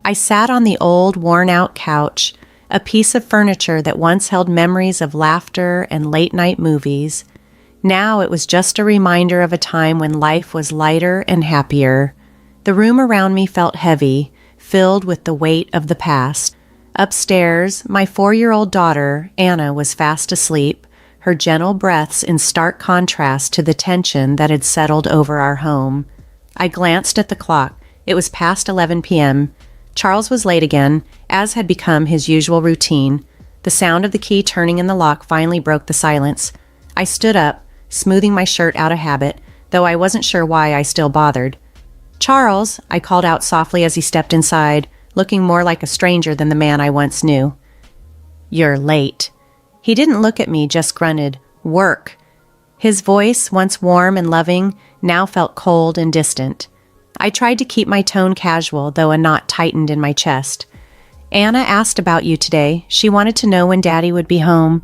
I sat on the old, worn-out couch, a piece of furniture that once held memories of laughter and late-night movies. Now it was just a reminder of a time when life was lighter and happier. The room around me felt heavy, filled with the weight of the past. Upstairs, my 4-year-old daughter, Anna, was fast asleep, her gentle breaths in stark contrast to the tension that had settled over our home. I glanced at the clock. It was past 11 p.m. Charles was late again, as had become his usual routine. The sound of the key turning in the lock finally broke the silence. I stood up, smoothing my shirt out of habit, though I wasn't sure why I still bothered. "Charles," I called out softly as he stepped inside, looking more like a stranger than the man I once knew. "You're late." He didn't look at me, just grunted, "Work." His voice, once warm and loving, now felt cold and distant. I tried to keep my tone casual, though a knot tightened in my chest. "Anna asked about you today. She wanted to know when Daddy would be home."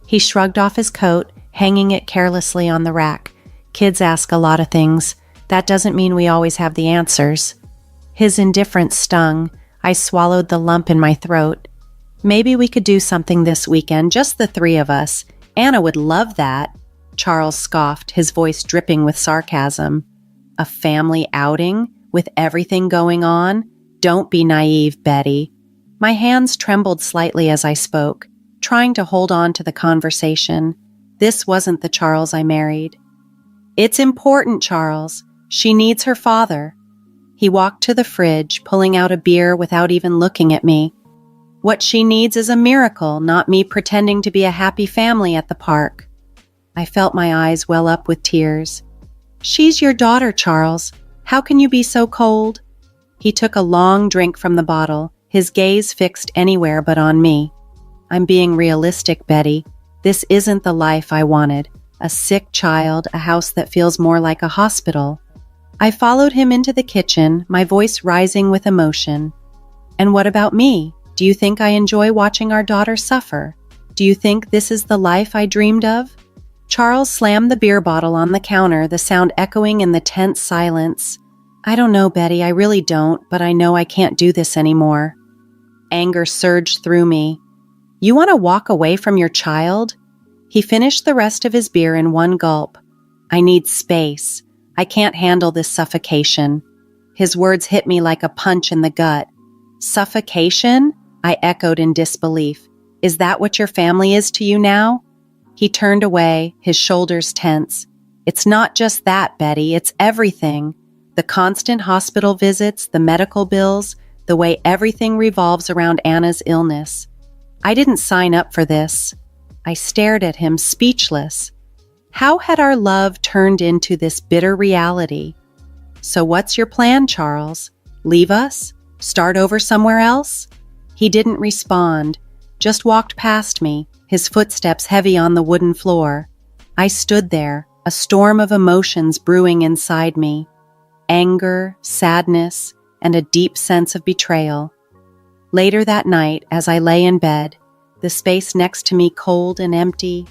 He shrugged off his coat, hanging it carelessly on the rack. "Kids ask a lot of things. That doesn't mean we always have the answers." His indifference stung. I swallowed the lump in my throat. "Maybe we could do something this weekend, just the 3 of us. Anna would love that." Charles scoffed, his voice dripping with sarcasm. "A family outing? With everything going on? Don't be naive, Betty." My hands trembled slightly as I spoke, trying to hold on to the conversation. This wasn't the Charles I married. "It's important, Charles. She needs her father." He walked to the fridge, pulling out a beer without even looking at me. "What she needs is a miracle, not me pretending to be a happy family at the park." I felt my eyes well up with tears. "She's your daughter, Charles. How can you be so cold?" He took a long drink from the bottle, his gaze fixed anywhere but on me. "I'm being realistic, Betty. This isn't the life I wanted. A sick child, a house that feels more like a hospital." I followed him into the kitchen, my voice rising with emotion. "And what about me? Do you think I enjoy watching our daughter suffer? Do you think this is the life I dreamed of?" Charles slammed the beer bottle on the counter, the sound echoing in the tense silence. "I don't know, Betty, I really don't, but I know I can't do this anymore." Anger surged through me. "You want to walk away from your child?" He finished the rest of his beer in one gulp. "I need space. I can't handle this suffocation." His words hit me like a punch in the gut. "Suffocation?" I echoed in disbelief. "Is that what your family is to you now?" He turned away, his shoulders tense. "It's not just that, Betty, it's everything. The constant hospital visits, the medical bills, the way everything revolves around Anna's illness. I didn't sign up for this." I stared at him, speechless. How had our love turned into this bitter reality? "So what's your plan, Charles? Leave us? Start over somewhere else?" He didn't respond, just walked past me, his footsteps heavy on the wooden floor. I stood there, a storm of emotions brewing inside me. Anger, sadness, and a deep sense of betrayal. Later that night, as I lay in bed, the space next to me cold and empty,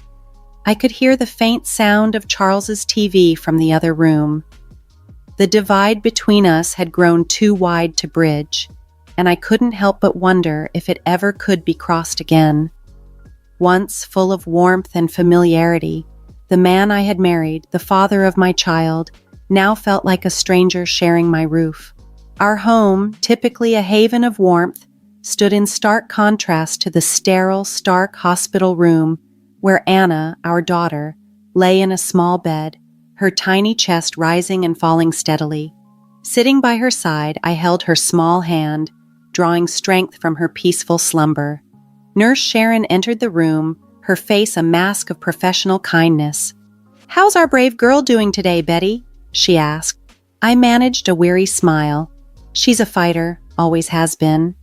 I could hear the faint sound of Charles's TV from the other room. The divide between us had grown too wide to bridge, and I couldn't help but wonder if it ever could be crossed again. Once full of warmth and familiarity, the man I had married, the father of my child, now felt like a stranger sharing my roof. Our home, typically a haven of warmth, stood in stark contrast to the sterile, stark hospital room where Anna, our daughter, lay in a small bed, her tiny chest rising and falling steadily. Sitting by her side, I held her small hand, drawing strength from her peaceful slumber. Nurse Sharon entered the room, her face a mask of professional kindness. "How's our brave girl doing today, Betty?" she asked. I managed a weary smile. "She's a fighter, always has been."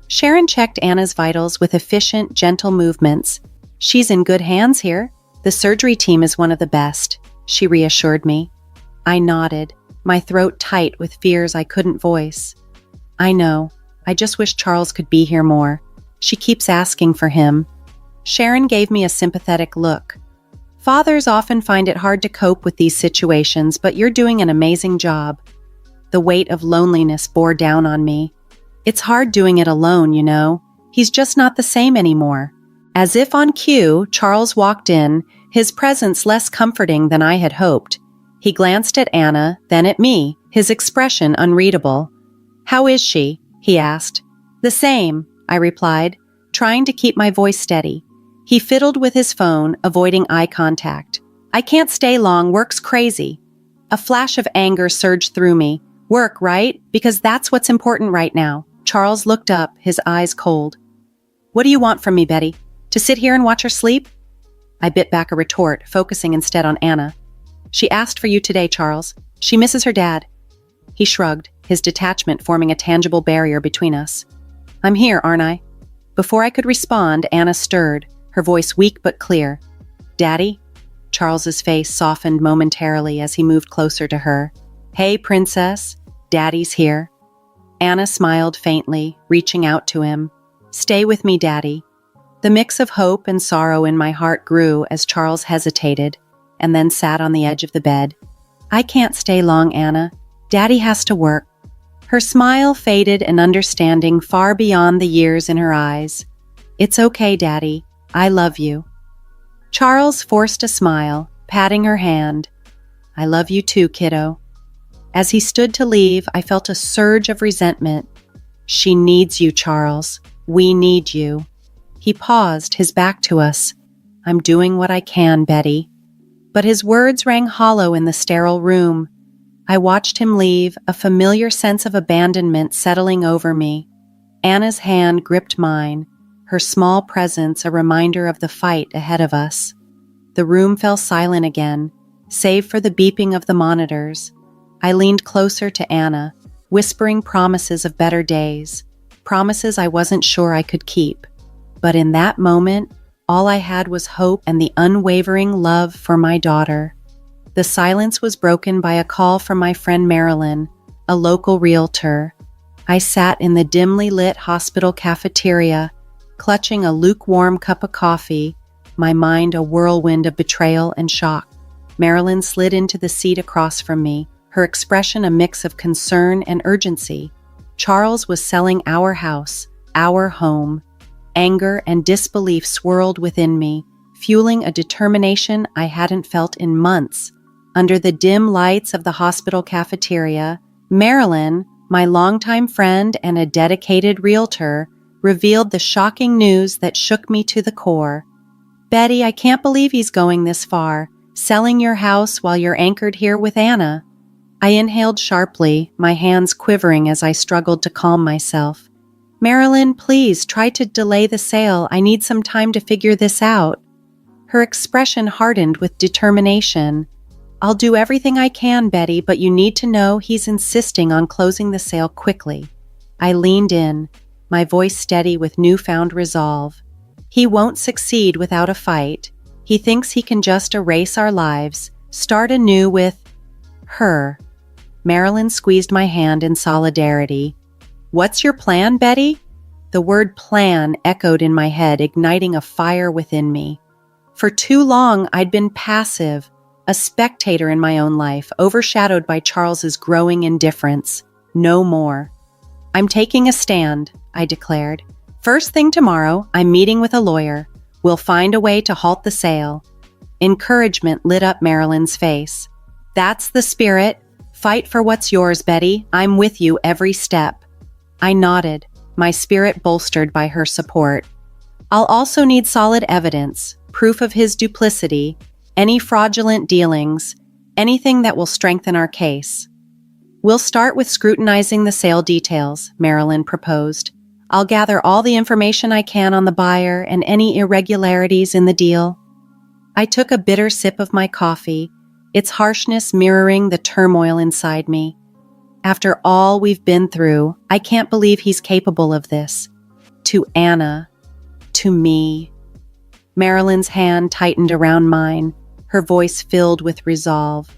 Sharon checked Anna's vitals with efficient, gentle movements. "She's in good hands here. The surgery team is one of the best," she reassured me. I nodded, my throat tight with fears I couldn't voice. "I know. I just wish Charles could be here more. She keeps asking for him." Sharon gave me a sympathetic look. "Fathers often find it hard to cope with these situations, but you're doing an amazing job." The weight of loneliness bore down on me. It's hard doing it alone, you know. He's just not the same anymore. As if on cue, Charles walked in, his presence less comforting than I had hoped. He glanced at Anna, then at me, his expression unreadable. "How is she?" he asked. "The same," I replied, trying to keep my voice steady. He fiddled with his phone, avoiding eye contact. "I can't stay long, work's crazy." A flash of anger surged through me. "Work, right? Because that's what's important right now." Charles looked up, his eyes cold. "What do you want from me, Betty? To sit here and watch her sleep?" I bit back a retort, focusing instead on Anna. "She asked for you today, Charles. She misses her dad." He shrugged, his detachment forming a tangible barrier between us. "I'm here, aren't I?" Before I could respond, Anna stirred, her voice weak but clear. "Daddy?" Charles's face softened momentarily as he moved closer to her. "Hey, princess. Daddy's here." Anna smiled faintly, reaching out to him. "Stay with me, Daddy." The mix of hope and sorrow in my heart grew as Charles hesitated, and then sat on the edge of the bed. "I can't stay long, Anna. Daddy has to work." Her smile faded, an understanding far beyond the years in her eyes. "It's okay, Daddy. I love you." Charles forced a smile, patting her hand. "I love you too, kiddo." As he stood to leave, I felt a surge of resentment. "She needs you, Charles. We need you." He paused, his back to us. "I'm doing what I can, Betty." But his words rang hollow in the sterile room. I watched him leave, a familiar sense of abandonment settling over me. Anna's hand gripped mine, her small presence a reminder of the fight ahead of us. The room fell silent again, save for the beeping of the monitors. I leaned closer to Anna, whispering promises of better days, promises I wasn't sure I could keep. But in that moment, all I had was hope and the unwavering love for my daughter. The silence was broken by a call from my friend Marilyn, a local realtor. I sat in the dimly lit hospital cafeteria, clutching a lukewarm cup of coffee, my mind a whirlwind of betrayal and shock. Marilyn slid into the seat across from me, her expression a mix of concern and urgency. Charles was selling our house, our home. Anger and disbelief swirled within me, fueling a determination I hadn't felt in months. Under the dim lights of the hospital cafeteria, Marilyn, my longtime friend and a dedicated realtor, revealed the shocking news that shook me to the core. "Betty, I can't believe he's going this far, selling your house while you're anchored here with Anna." I inhaled sharply, my hands quivering as I struggled to calm myself. "Marilyn, please try to delay the sale. I need some time to figure this out." Her expression hardened with determination. "I'll do everything I can, Betty, but you need to know he's insisting on closing the sale quickly." I leaned in, my voice steady with newfound resolve. "He won't succeed without a fight. He thinks he can just erase our lives, start anew with her." Marilyn squeezed my hand in solidarity. "What's your plan, Betty?" The word plan echoed in my head, igniting a fire within me. For too long, I'd been passive, a spectator in my own life, overshadowed by Charles's growing indifference. No more. "I'm taking a stand," I declared. "First thing tomorrow, I'm meeting with a lawyer. We'll find a way to halt the sale." Encouragement lit up Marilyn's face. "That's the spirit. Fight for what's yours, Betty. I'm with you every step." I nodded, my spirit bolstered by her support. "I'll also need solid evidence, proof of his duplicity, any fraudulent dealings, anything that will strengthen our case." "We'll start with scrutinizing the sale details," Marilyn proposed. "I'll gather all the information I can on the buyer and any irregularities in the deal." I took a bitter sip of my coffee, its harshness mirroring the turmoil inside me. After all we've been through, I can't believe he's capable of this. To Anna. To me. Marilyn's hand tightened around mine, her voice filled with resolve.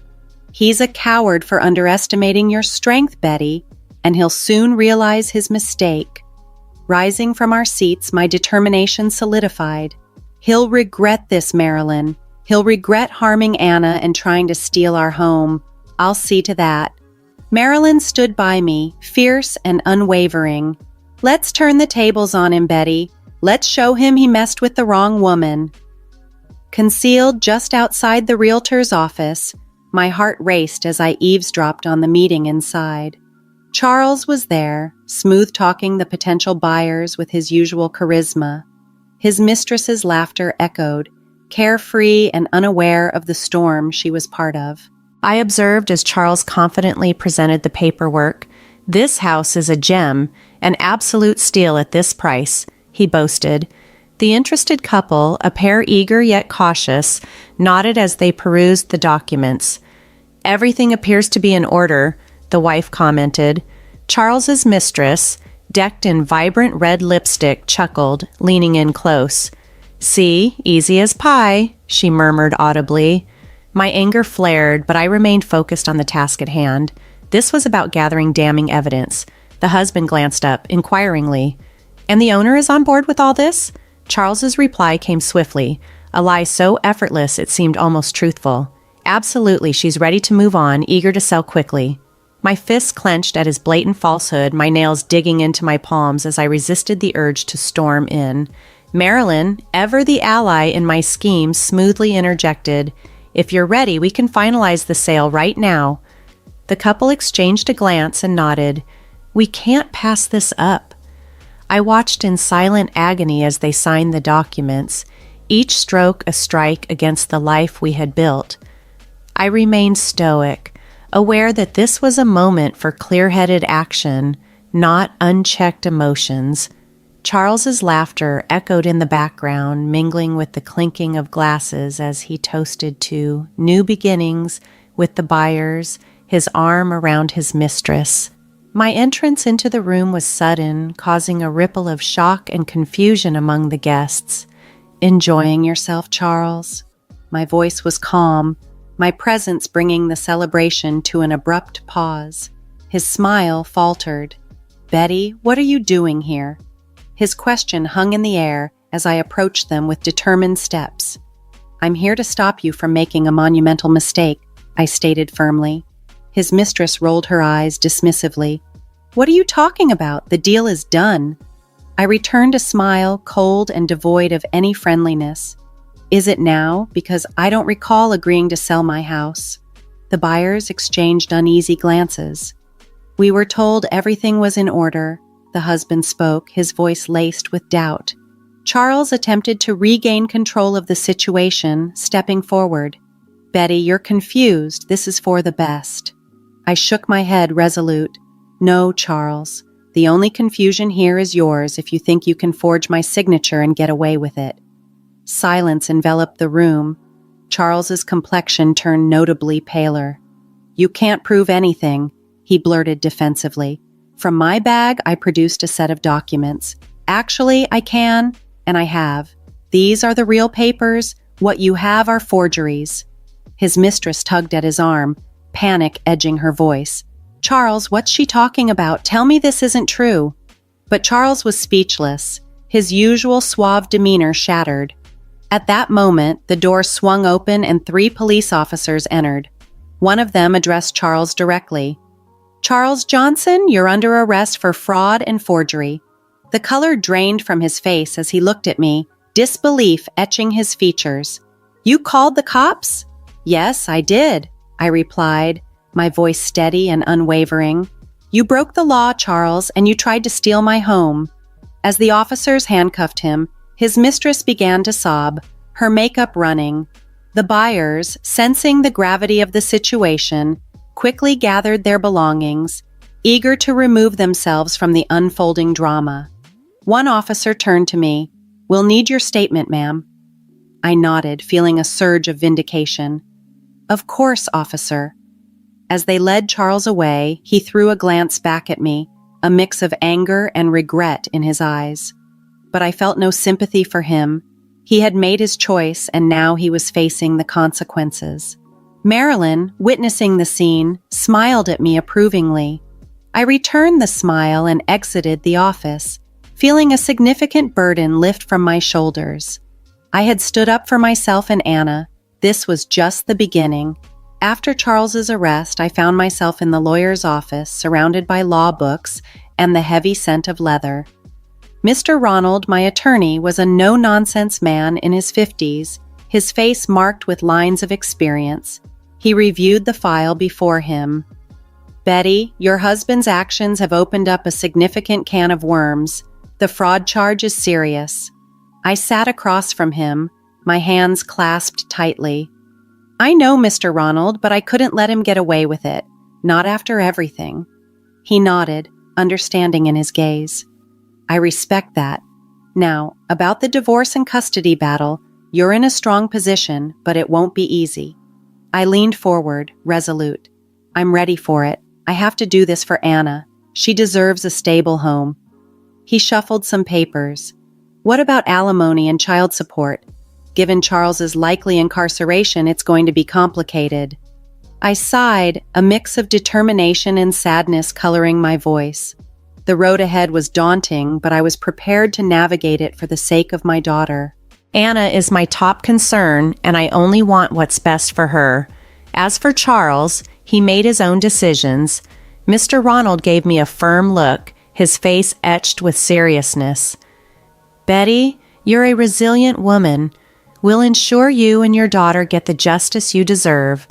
"He's a coward for underestimating your strength, Betty, and he'll soon realize his mistake." Rising from our seats, my determination solidified. "He'll regret this, Marilyn. He'll regret harming Anna and trying to steal our home. I'll see to that." Marilyn stood by me, fierce and unwavering. Let's turn the tables on him, Betty. Let's show him he messed with the wrong woman. Concealed just outside the realtor's office, my heart raced as I eavesdropped on the meeting inside. Charles was there, smooth-talking the potential buyers with his usual charisma. His mistress's laughter echoed, carefree and unaware of the storm she was part of. I observed as Charles confidently presented the paperwork. "This house is a gem, an absolute steal at this price," he boasted. The interested couple, a pair eager yet cautious, nodded as they perused the documents. "Everything appears to be in order," the wife commented. Charles's mistress, decked in vibrant red lipstick, chuckled, leaning in close. "See, easy as pie," she murmured audibly. My anger flared, but I remained focused on the task at hand. This was about gathering damning evidence. The husband glanced up, inquiringly. "And the owner is on board with all this?" Charles's reply came swiftly, a lie so effortless it seemed almost truthful. "Absolutely, she's ready to move on, eager to sell quickly." My fists clenched at his blatant falsehood, my nails digging into my palms as I resisted the urge to storm in. Marilyn, ever the ally in my scheme, smoothly interjected, "If you're ready, we can finalize the sale right now." The couple exchanged a glance and nodded. "We can't pass this up." I watched in silent agony as they signed the documents, each stroke a strike against the life we had built. I remained stoic, aware that this was a moment for clear-headed action, not unchecked emotions. Charles's laughter echoed in the background, mingling with the clinking of glasses as he toasted to new beginnings with the buyers, his arm around his mistress. My entrance into the room was sudden, causing a ripple of shock and confusion among the guests. "Enjoying yourself, Charles?" My voice was calm, my presence bringing the celebration to an abrupt pause. His smile faltered. "Betty, what are you doing here?" His question hung in the air as I approached them with determined steps. "I'm here to stop you from making a monumental mistake," I stated firmly. His mistress rolled her eyes dismissively. "What are you talking about? The deal is done." I returned a smile, cold and devoid of any friendliness. "Is it now? Because I don't recall agreeing to sell my house." The buyers exchanged uneasy glances. "We were told everything was in order," the husband spoke, his voice laced with doubt. Charles attempted to regain control of the situation, stepping forward. "Betty, you're confused. This is for the best." I shook my head, resolute. "No, Charles. The only confusion here is yours if you think you can forge my signature and get away with it." Silence enveloped the room. Charles's complexion turned notably paler. "You can't prove anything," he blurted defensively. From my bag, I produced a set of documents. "Actually, I can, and I have. These are the real papers. What you have are forgeries." His mistress tugged at his arm, panic edging her voice. "Charles, what's she talking about? Tell me this isn't true." But Charles was speechless, his usual suave demeanor shattered. At that moment, the door swung open and 3 police officers entered. One of them addressed Charles directly. "Charles Johnson, you're under arrest for fraud and forgery." The color drained from his face as he looked at me, disbelief etching his features. "You called the cops?" "Yes, I did," I replied, my voice steady and unwavering. "You broke the law, Charles, and you tried to steal my home." As the officers handcuffed him, his mistress began to sob, her makeup running. The buyers, sensing the gravity of the situation, quickly gathered their belongings, eager to remove themselves from the unfolding drama. One officer turned to me. "We'll need your statement, ma'am." I nodded, feeling a surge of vindication. "Of course, officer." As they led Charles away, he threw a glance back at me, a mix of anger and regret in his eyes. But I felt no sympathy for him. He had made his choice, and now he was facing the consequences. Marilyn, witnessing the scene, smiled at me approvingly. I returned the smile and exited the office, feeling a significant burden lift from my shoulders. I had stood up for myself and Anna. This was just the beginning. After Charles's arrest, I found myself in the lawyer's office, surrounded by law books and the heavy scent of leather. Mr. Ronald, my attorney, was a no-nonsense man in his 50s, his face marked with lines of experience. He reviewed the file before him. "Betty, your husband's actions have opened up a significant can of worms. The fraud charge is serious." I sat across from him, my hands clasped tightly. "I know, Mr. Ronald, but I couldn't let him get away with it. Not after everything." He nodded, understanding in his gaze. "I respect that. Now, about the divorce and custody battle, you're in a strong position, but it won't be easy." I leaned forward, resolute. "I'm ready for it. I have to do this for Anna. She deserves a stable home." He shuffled some papers. "What about alimony and child support? Given Charles's likely incarceration, it's going to be complicated." I sighed, a mix of determination and sadness coloring my voice. The road ahead was daunting, but I was prepared to navigate it for the sake of my daughter. Anna is my top concern, and I only want what's best for her. As for Charles, he made his own decisions. Mr. Ronald gave me a firm look, his face etched with seriousness. "Betty, you're a resilient woman. We'll ensure you and your daughter get the justice you deserve."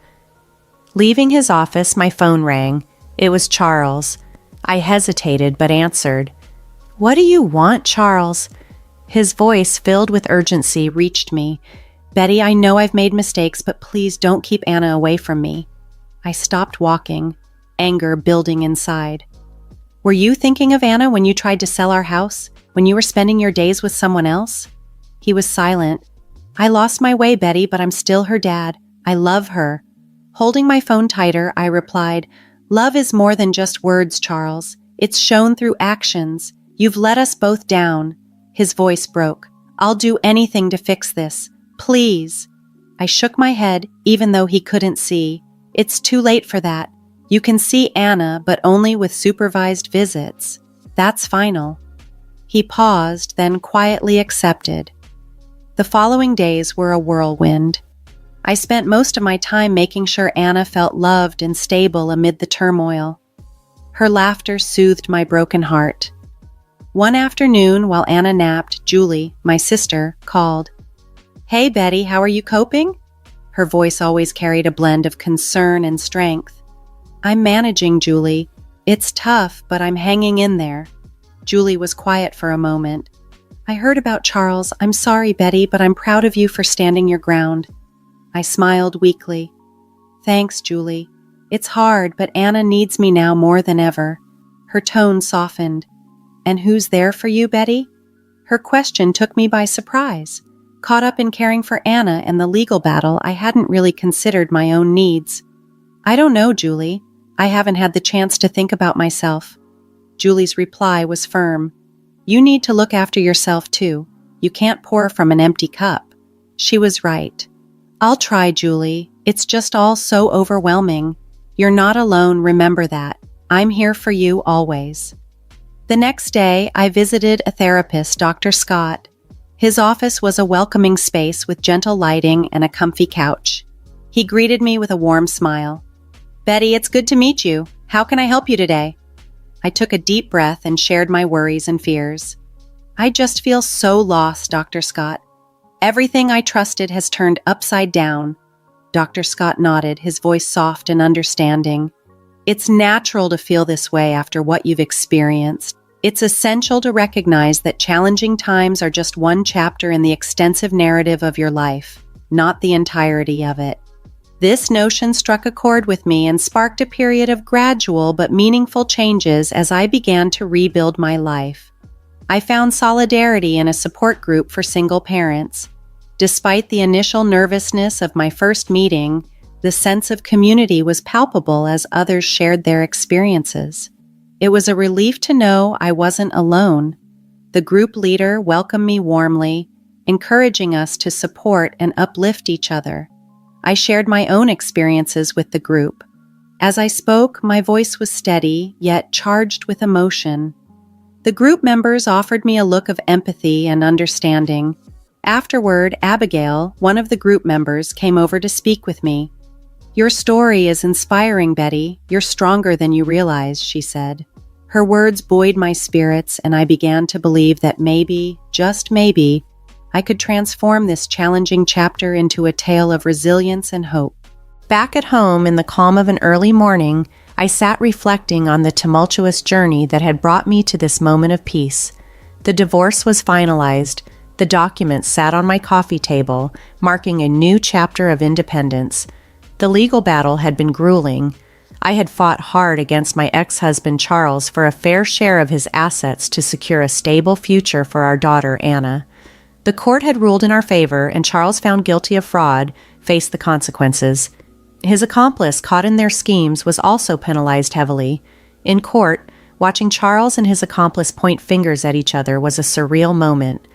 Leaving his office, my phone rang. It was Charles. I hesitated but answered. "What do you want, Charles?" His voice, filled with urgency, reached me. "Betty, I know I've made mistakes, but please don't keep Anna away from me." I stopped walking, anger building inside. "Were you thinking of Anna when you tried to sell our house? When you were spending your days with someone else?" He was silent. "I lost my way, Betty, but I'm still her dad. I love her." Holding my phone tighter, I replied, "Love is more than just words, Charles. It's shown through actions. You've let us both down." His voice broke. "I'll do anything to fix this. Please." I shook my head, even though he couldn't see. "It's too late for that. You can see Anna, but only with supervised visits. That's final." He paused, then quietly accepted. The following days were a whirlwind. I spent most of my time making sure Anna felt loved and stable amid the turmoil. Her laughter soothed my broken heart. One afternoon, while Anna napped, Julie, my sister, called. "Hey, Betty, how are you coping?" Her voice always carried a blend of concern and strength. "I'm managing, Julie. It's tough, but I'm hanging in there." Julie was quiet for a moment. "I heard about Charles. I'm sorry, Betty, but I'm proud of you for standing your ground." I smiled weakly. "Thanks, Julie. It's hard, but Anna needs me now more than ever." Her tone softened. "And who's there for you, Betty?" Her question took me by surprise. Caught up in caring for Anna and the legal battle, I hadn't really considered my own needs. "I don't know, Julie. I haven't had the chance to think about myself." Julie's reply was firm. "You need to look after yourself, too. You can't pour from an empty cup." She was right. "I'll try, Julie. It's just all so overwhelming. You're not alone, remember that. I'm here for you always." The next day, I visited a therapist, Dr. Scott. His office was a welcoming space with gentle lighting and a comfy couch. He greeted me with a warm smile. "Betty, it's good to meet you. How can I help you today?" I took a deep breath and shared my worries and fears. "I just feel so lost, Dr. Scott. Everything I trusted has turned upside down." Dr. Scott nodded, his voice soft and understanding. "It's natural to feel this way after what you've experienced. It's essential to recognize that challenging times are just one chapter in the extensive narrative of your life, not the entirety of it." This notion struck a chord with me and sparked a period of gradual but meaningful changes as I began to rebuild my life. I found solidarity in a support group for single parents. Despite the initial nervousness of my first meeting, the sense of community was palpable as others shared their experiences. It was a relief to know I wasn't alone. The group leader welcomed me warmly, encouraging us to support and uplift each other. I shared my own experiences with the group. As I spoke, my voice was steady, yet charged with emotion. The group members offered me a look of empathy and understanding. Afterward, Abigail, one of the group members, came over to speak with me. "Your story is inspiring, Betty. You're stronger than you realize," she said. Her words buoyed my spirits, and I began to believe that maybe, just maybe, I could transform this challenging chapter into a tale of resilience and hope. Back at home in the calm of an early morning, I sat reflecting on the tumultuous journey that had brought me to this moment of peace. The divorce was finalized. The documents sat on my coffee table, marking a new chapter of independence. The legal battle had been grueling. I had fought hard against my ex-husband Charles for a fair share of his assets to secure a stable future for our daughter Anna. The court had ruled in our favor, and Charles, found guilty of fraud, faced the consequences. His accomplice, caught in their schemes, was also penalized heavily. In court, watching Charles and his accomplice point fingers at each other was a surreal moment.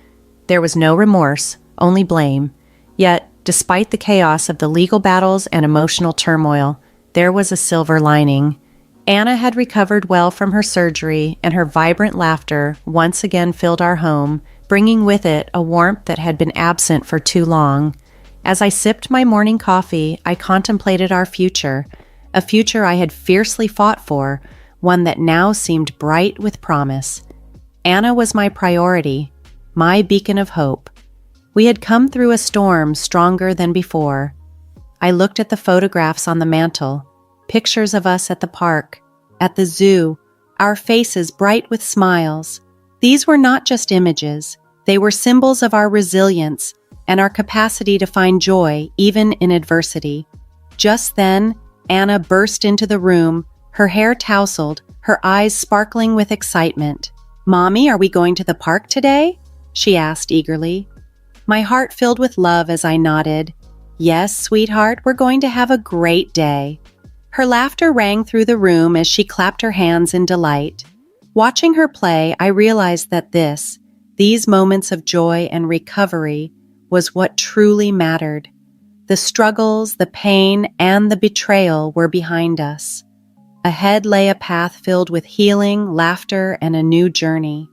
There was no remorse, only blame. Yet, despite the chaos of the legal battles and emotional turmoil, there was a silver lining. Anna had recovered well from her surgery, and her vibrant laughter once again filled our home, bringing with it a warmth that had been absent for too long. As I sipped my morning coffee, I contemplated our future, a future I had fiercely fought for, one that now seemed bright with promise. Anna was my priority, my beacon of hope. We had come through a storm stronger than before. I looked at the photographs on the mantel, pictures of us at the park, at the zoo, our faces bright with smiles. These were not just images, they were symbols of our resilience and our capacity to find joy even in adversity. Just then, Anna burst into the room, her hair tousled, her eyes sparkling with excitement. "Mommy, are we going to the park today?" she asked eagerly. My heart filled with love as I nodded. "Yes, sweetheart, we're going to have a great day." Her laughter rang through the room as she clapped her hands in delight. Watching her play, I realized that these moments of joy and recovery was what truly mattered. The struggles, the pain, and the betrayal were behind us. Ahead lay a path filled with healing, laughter, and a new journey.